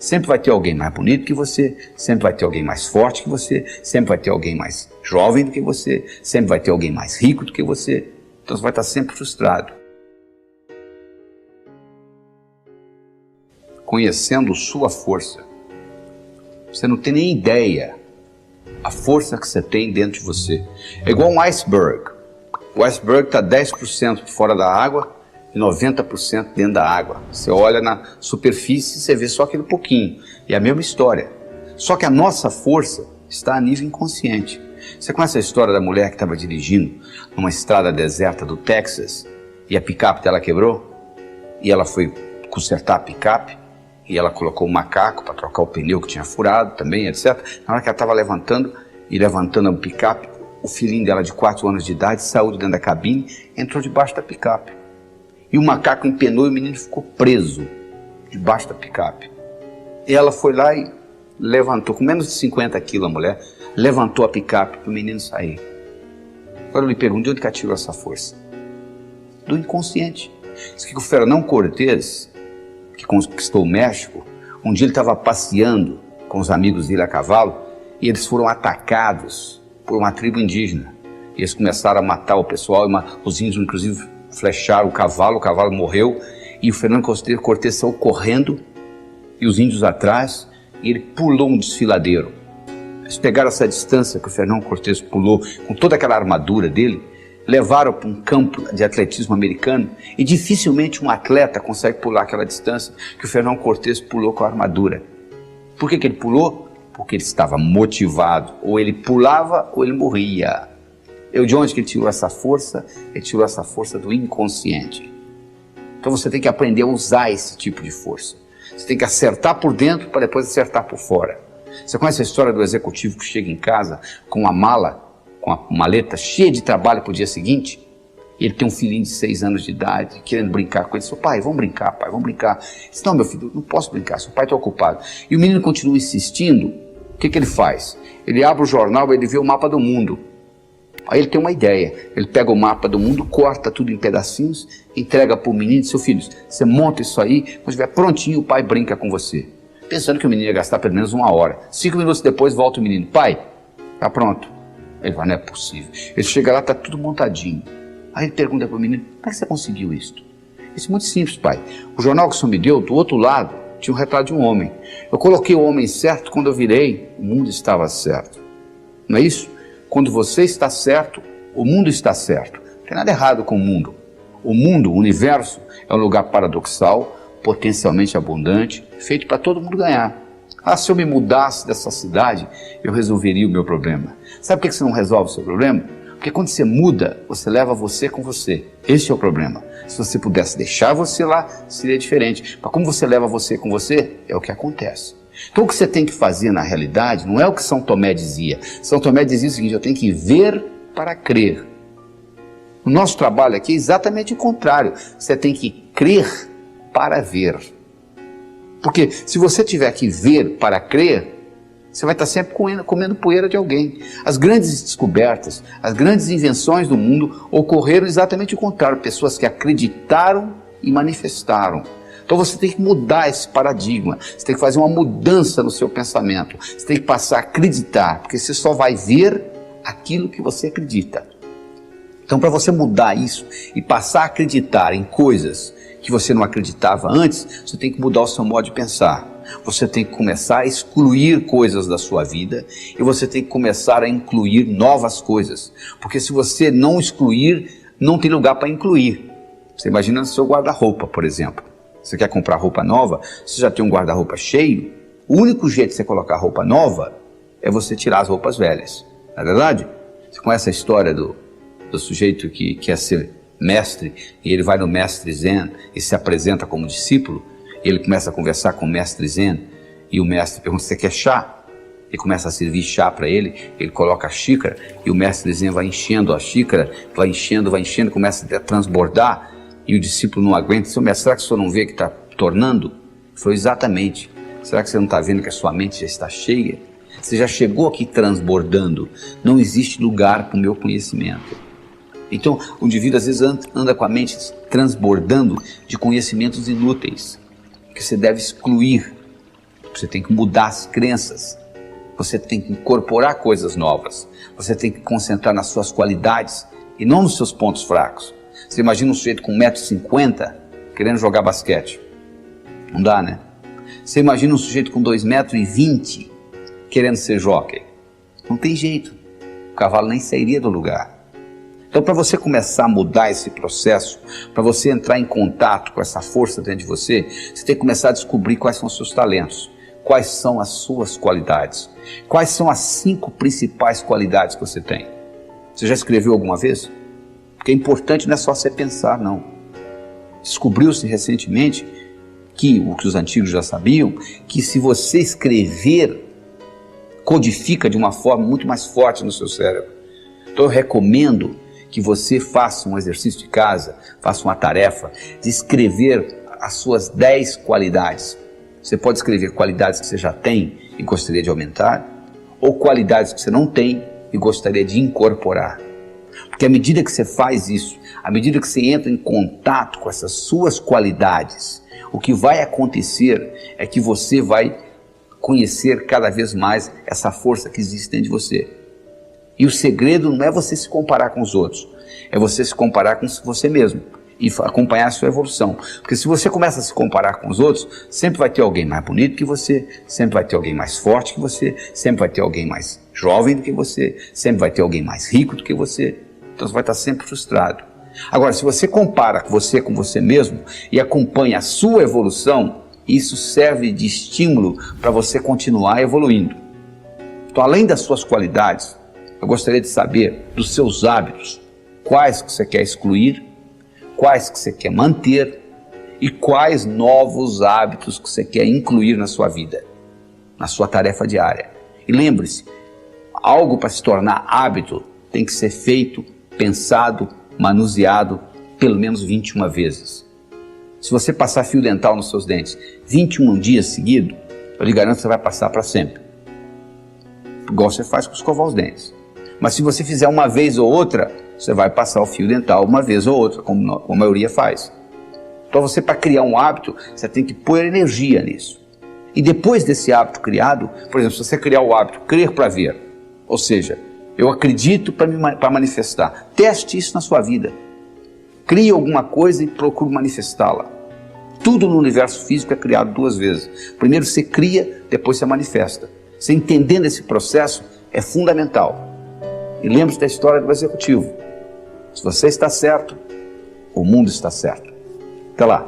Sempre vai ter alguém mais bonito que você, sempre vai ter alguém mais forte que você, sempre vai ter alguém mais jovem do que você, sempre vai ter alguém mais rico do que você. Então você vai estar sempre frustrado. Conhecendo sua força, você não tem nem ideia a força que você tem dentro de você. É igual um iceberg. O iceberg está 10% fora da água e 90% dentro da água. Você olha na superfície e você vê só aquele pouquinho. E é a mesma história. Só que a nossa força está a nível inconsciente. Você conhece a história da mulher que estava dirigindo numa estrada deserta do Texas e a picape dela quebrou? E ela foi consertar a picape e ela colocou um macaco para trocar o pneu que tinha furado também, etc. Na hora que ela estava levantando a picape, o filhinho dela de 4 anos de idade saiu de dentro da cabine, entrou debaixo da picape. E o macaco empenou e o menino ficou preso debaixo da picape. E ela foi lá e levantou, com menos de 50 quilos a mulher, levantou a picape para o menino sair. Agora eu lhe pergunto, de onde que ela tirou essa força? Do inconsciente. Diz que o Fernão Cortés, que conquistou o México, um dia ele estava passeando com os amigos dele a cavalo e eles foram atacados por uma tribo indígena. E eles começaram a matar o pessoal, os índios inclusive flecharam o cavalo morreu e o Fernando Cortés saiu correndo e os índios atrás e ele pulou um desfiladeiro. Eles pegaram essa distância que o Fernando Cortés pulou com toda aquela armadura dele, levaram para um campo de atletismo americano e dificilmente um atleta consegue pular aquela distância que o Fernando Cortés pulou com a armadura. Por que ele pulou? Porque ele estava motivado, ou ele pulava ou ele morria. De onde que ele tirou essa força? Ele tirou essa força do inconsciente. Então você tem que aprender a usar esse tipo de força. Você tem que acertar por dentro para depois acertar por fora. Você conhece a história do executivo que chega em casa com uma mala, com a maleta cheia de trabalho para o dia seguinte? E ele tem um filhinho de 6 anos de idade, querendo brincar com ele. Seu pai, vamos brincar, pai, vamos brincar. Ele disse, não, meu filho, não posso brincar, seu pai está ocupado. E o menino continua insistindo. O que ele faz? Ele abre o jornal e ele vê o mapa do mundo. Aí ele tem uma ideia, ele pega o mapa do mundo, corta tudo em pedacinhos, entrega para o menino e diz, seu filho, você monta isso aí, quando estiver prontinho o pai brinca com você. Pensando que o menino ia gastar pelo menos 1 hora. 5 minutos depois volta o menino, pai, tá pronto. Ele vai, não é possível. Ele chega lá, tá tudo montadinho. Aí ele pergunta para o menino, como é que você conseguiu isso? Isso é muito simples, pai. O jornal que o senhor me deu, do outro lado, tinha um retrato de um homem. Eu coloquei o homem certo, quando eu virei, o mundo estava certo. Não é isso? Quando você está certo, o mundo está certo. Não tem nada errado com o mundo. O mundo, o universo, é um lugar paradoxal, potencialmente abundante, feito para todo mundo ganhar. Ah, se eu me mudasse dessa cidade, eu resolveria o meu problema. Sabe por que você não resolve o seu problema? Porque quando você muda, você leva você com você. Esse é o problema. Se você pudesse deixar você lá, seria diferente. Mas como você leva você com você, é o que acontece. Então o que você tem que fazer na realidade não é o que São Tomé dizia. São Tomé dizia o seguinte, eu tenho que ver para crer. O nosso trabalho aqui é exatamente o contrário. Você tem que crer para ver. Porque se você tiver que ver para crer, você vai estar sempre comendo poeira de alguém. As grandes descobertas, as grandes invenções do mundo ocorreram exatamente o contrário. Pessoas que acreditaram e manifestaram. Então você tem que mudar esse paradigma, você tem que fazer uma mudança no seu pensamento, você tem que passar a acreditar, porque você só vai ver aquilo que você acredita. Então para você mudar isso e passar a acreditar em coisas que você não acreditava antes, você tem que mudar o seu modo de pensar. Você tem que começar a excluir coisas da sua vida e você tem que começar a incluir novas coisas. Porque se você não excluir, não tem lugar para incluir. Você imagina no seu guarda-roupa, por exemplo. Você quer comprar roupa nova, você já tem um guarda-roupa cheio, o único jeito de você colocar roupa nova é você tirar as roupas velhas. Não é verdade? Você conhece a história do sujeito que quer ser mestre e ele vai no mestre Zen e se apresenta como discípulo, e ele começa a conversar com o mestre Zen e o mestre pergunta, você quer chá? Ele começa a servir chá para ele, ele coloca a xícara e o mestre Zen vai enchendo a xícara, vai enchendo, começa a transbordar. E o discípulo não aguenta, seu mestre, será que o senhor não vê que está tornando? Foi exatamente. Será que você não está vendo que a sua mente já está cheia? Você já chegou aqui transbordando. Não existe lugar para o meu conhecimento. Então, o indivíduo às vezes anda com a mente transbordando de conhecimentos inúteis, que você deve excluir. Você tem que mudar as crenças. Você tem que incorporar coisas novas. Você tem que concentrar nas suas qualidades e não nos seus pontos fracos. Você imagina um sujeito com 1,50 m querendo jogar basquete. Não dá, né? Você imagina um sujeito com 2,20 m querendo ser jockey. Não tem jeito. O cavalo nem sairia do lugar. Então, para você começar a mudar esse processo, para você entrar em contato com essa força dentro de você, você tem que começar a descobrir quais são os seus talentos, quais são as suas qualidades, quais são as 5 principais qualidades que você tem. Você já escreveu alguma vez? Porque é importante, não é só você pensar, não. Descobriu-se recentemente que, o que os antigos já sabiam, que se você escrever, codifica de uma forma muito mais forte no seu cérebro. Então eu recomendo que você faça um exercício de casa, faça uma tarefa de escrever as suas 10 qualidades. Você pode escrever qualidades que você já tem e gostaria de aumentar, ou qualidades que você não tem e gostaria de incorporar. Porque à medida que você faz isso, à medida que você entra em contato com essas suas qualidades, o que vai acontecer é que você vai conhecer cada vez mais essa força que existe dentro de você. E o segredo não é você se comparar com os outros, é você se comparar com você mesmo e acompanhar a sua evolução. Porque se você começa a se comparar com os outros, sempre vai ter alguém mais bonito que você, sempre vai ter alguém mais forte que você, sempre vai ter alguém mais jovem do que você, sempre vai ter alguém mais rico do que você. Então você vai estar sempre frustrado. Agora, se você compara com você mesmo e acompanha a sua evolução, isso serve de estímulo para você continuar evoluindo. Então, além das suas qualidades, eu gostaria de saber dos seus hábitos, quais que você quer excluir, quais que você quer manter e quais novos hábitos que você quer incluir na sua vida, na sua tarefa diária. E lembre-se, algo para se tornar hábito tem que ser feito, pensado, manuseado pelo menos 21 vezes. Se você passar fio dental nos seus dentes 21 dias seguidos, eu lhe garanto que você vai passar para sempre. Igual você faz com escovar os dentes. Mas se você fizer uma vez ou outra, você vai passar o fio dental uma vez ou outra, como a maioria faz. Então você, para criar um hábito, você tem que pôr energia nisso. E depois desse hábito criado, por exemplo, se você criar o hábito crer para ver, ou seja, eu acredito para manifestar, teste isso na sua vida. Crie alguma coisa e procure manifestá-la. Tudo no universo físico é criado 2 vezes. Primeiro você cria, depois você manifesta. Você entendendo esse processo é fundamental. E lembre-se da história do executivo. Se você está certo, o mundo está certo. Até lá.